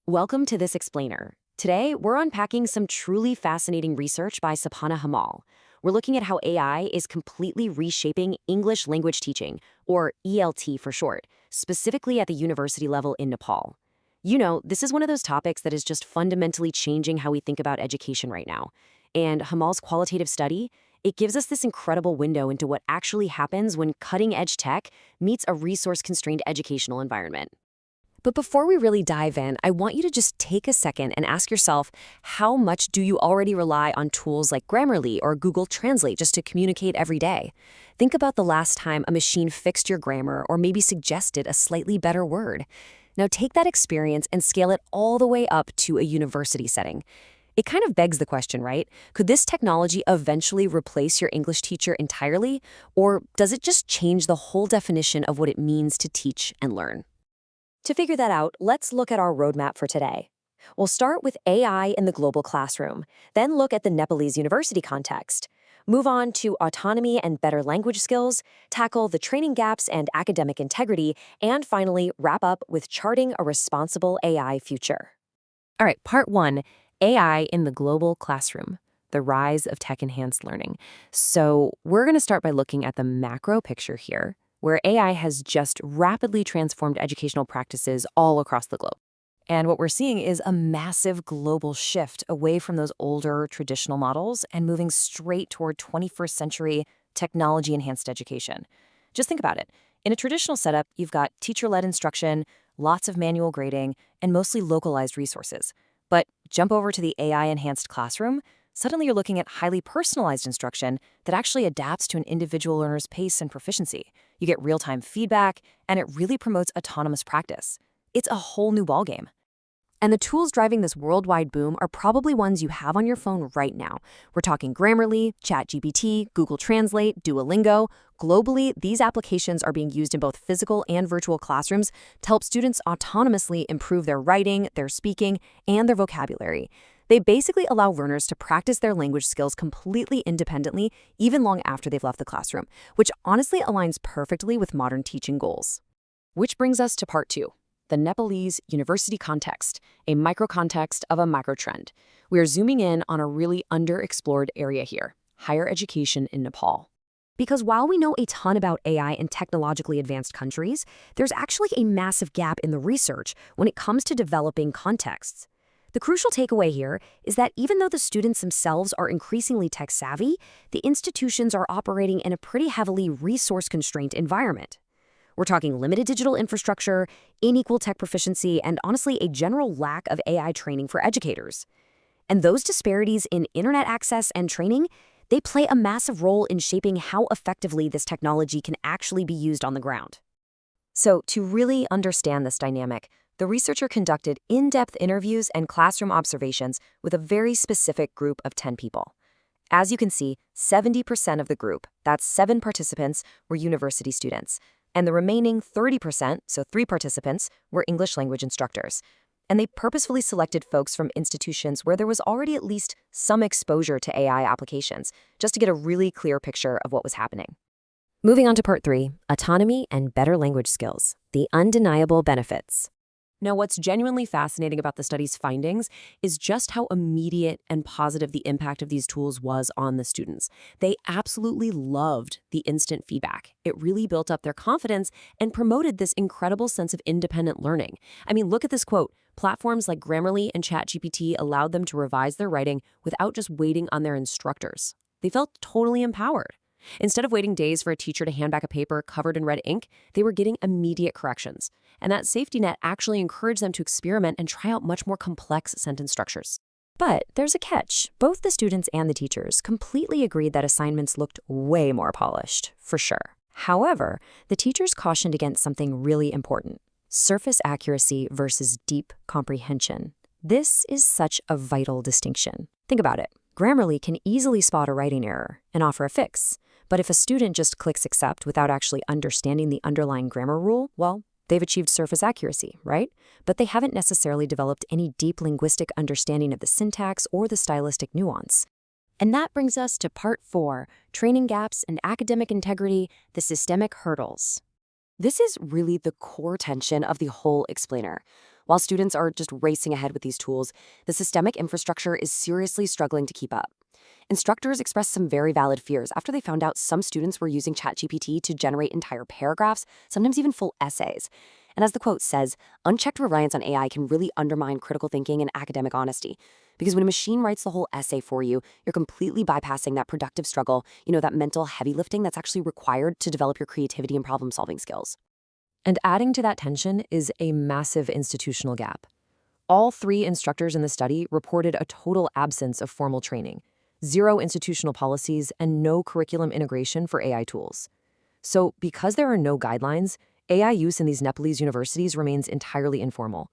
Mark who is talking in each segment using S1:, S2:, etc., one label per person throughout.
S1: Welcome to this explainer. Today, we're unpacking some truly fascinating research by Sapana Hamal. We're looking at how AI is completely reshaping English language teaching, or ELT for short, specifically at the university level in Nepal. This is one of those topics that is just fundamentally changing how we think about education right now. And Hamal's qualitative study, it gives us this incredible window into what actually happens when cutting-edge tech meets a resource-constrained educational environment. But before we really dive in, I want you to just take a second and ask yourself, how much do you already rely on tools like Grammarly or Google Translate just to communicate every day? Think about the last time a machine fixed your grammar or maybe suggested a slightly better word. Now take that experience and scale it all the way up to a university setting. It kind of begs the question, right? Could this technology eventually replace your English teacher entirely? Or does it just change the whole definition of what it means to teach and learn? To figure that out, let's look at our roadmap for today. We'll start with AI in the global classroom, then look at the Nepalese university context, move on to autonomy and better language skills, tackle the training gaps and academic integrity, and finally wrap up with charting a responsible AI future. All right, part one, AI in the global classroom, the rise of tech-enhanced learning. So we're going to start by looking at the macro picture here, where AI has just rapidly transformed educational practices all across the globe. And what we're seeing is a massive global shift away from those older traditional models and moving straight toward 21st century technology-enhanced education. Just think about it. In a traditional setup, you've got teacher-led instruction, lots of manual grading, and mostly localized resources. But jump over to the AI-enhanced classroom, suddenly you're looking at highly personalized instruction that actually adapts to an individual learner's pace and proficiency. You get real-time feedback, and it really promotes autonomous practice. It's a whole new ballgame. And the tools driving this worldwide boom are probably ones you have on your phone right now. We're talking Grammarly, ChatGPT, Google Translate, Duolingo. Globally, these applications are being used in both physical and virtual classrooms to help students autonomously improve their writing, their speaking, and their vocabulary. They basically allow learners to practice their language skills completely independently, even long after they've left the classroom, which honestly aligns perfectly with modern teaching goals. Which brings us to part two, the Nepalese university context, a micro-context of a micro-trend. We are zooming in on a really underexplored area here, higher education in Nepal. Because while we know a ton about AI in technologically advanced countries, there's actually a massive gap in the research when it comes to developing contexts. The crucial takeaway here is that even though the students themselves are increasingly tech-savvy, the institutions are operating in a pretty heavily resource-constrained environment. We're talking limited digital infrastructure, unequal tech proficiency, and honestly, a general lack of AI training for educators. And those disparities in internet access and training, they play a massive role in shaping how effectively this technology can actually be used on the ground. So, to really understand this dynamic, the researcher conducted in-depth interviews and classroom observations with a very specific group of 10 people. As you can see, 70% of the group, that's 7 participants, were university students, and the remaining 30%, so 3 participants, were English language instructors. And they purposefully selected folks from institutions where there was already at least some exposure to AI applications, just to get a really clear picture of what was happening. Moving on to part 3, autonomy and better language skills, the undeniable benefits. Now, what's genuinely fascinating about the study's findings is just how immediate and positive the impact of these tools was on the students. They absolutely loved the instant feedback. It really built up their confidence and promoted this incredible sense of independent learning. I mean, look at this quote. Platforms like Grammarly and ChatGPT allowed them to revise their writing without just waiting on their instructors. They felt totally empowered. Instead of waiting days for a teacher to hand back a paper covered in red ink, they were getting immediate corrections. And that safety net actually encouraged them to experiment and try out much more complex sentence structures. But there's a catch. Both the students and the teachers completely agreed that assignments looked way more polished, for sure. However, the teachers cautioned against something really important: surface accuracy versus deep comprehension. This is such a vital distinction. Think about it. Grammarly can easily spot a writing error and offer a fix. But if a student just clicks accept without actually understanding the underlying grammar rule, well, they've achieved surface accuracy, right? But they haven't necessarily developed any deep linguistic understanding of the syntax or the stylistic nuance. And that brings us to part 4, training gaps and academic integrity, the systemic hurdles. This is really the core tension of the whole explainer. While students are just racing ahead with these tools, the systemic infrastructure is seriously struggling to keep up. Instructors expressed some very valid fears after they found out some students were using ChatGPT to generate entire paragraphs, sometimes even full essays. And as the quote says, unchecked reliance on AI can really undermine critical thinking and academic honesty. Because when a machine writes the whole essay for you, you're completely bypassing that productive struggle, that mental heavy lifting that's actually required to develop your creativity and problem-solving skills. And adding to that tension is a massive institutional gap. All 3 instructors in the study reported a total absence of formal training, 0 institutional policies, and no curriculum integration for AI tools. So because there are no guidelines, AI use in these Nepalese universities remains entirely informal.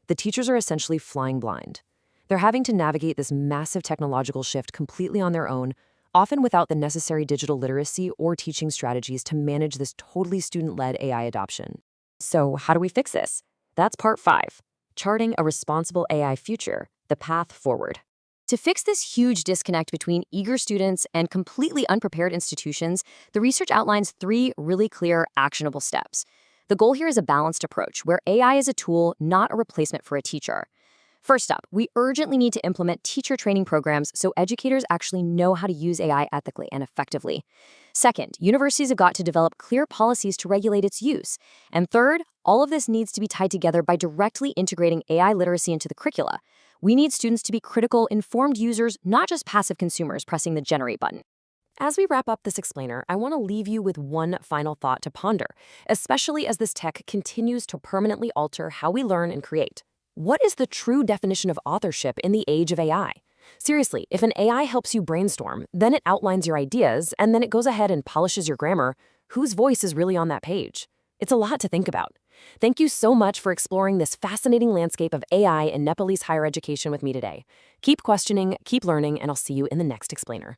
S1: The teachers are essentially flying blind. They're having to navigate this massive technological shift completely on their own, often without the necessary digital literacy or teaching strategies to manage this totally student-led AI adoption. So how do we fix this? That's part 5, charting a responsible AI future, the path forward. To fix this huge disconnect between eager students and completely unprepared institutions, the research outlines 3 really clear, actionable steps. The goal here is a balanced approach, where AI is a tool, not a replacement for a teacher. First up, we urgently need to implement teacher training programs so educators actually know how to use AI ethically and effectively. Second, universities have got to develop clear policies to regulate its use. And third, all of this needs to be tied together by directly integrating AI literacy into the curricula. We need students to be critical, informed users, not just passive consumers pressing the generate button. As we wrap up this explainer, I want to leave you with one final thought to ponder, especially as this tech continues to permanently alter how we learn and create. What is the true definition of authorship in the age of AI? Seriously, if an AI helps you brainstorm, then it outlines your ideas, and then it goes ahead and polishes your grammar, whose voice is really on that page? It's a lot to think about. Thank you so much for exploring this fascinating landscape of AI in Nepalese higher education with me today. Keep questioning, keep learning, and I'll see you in the next explainer.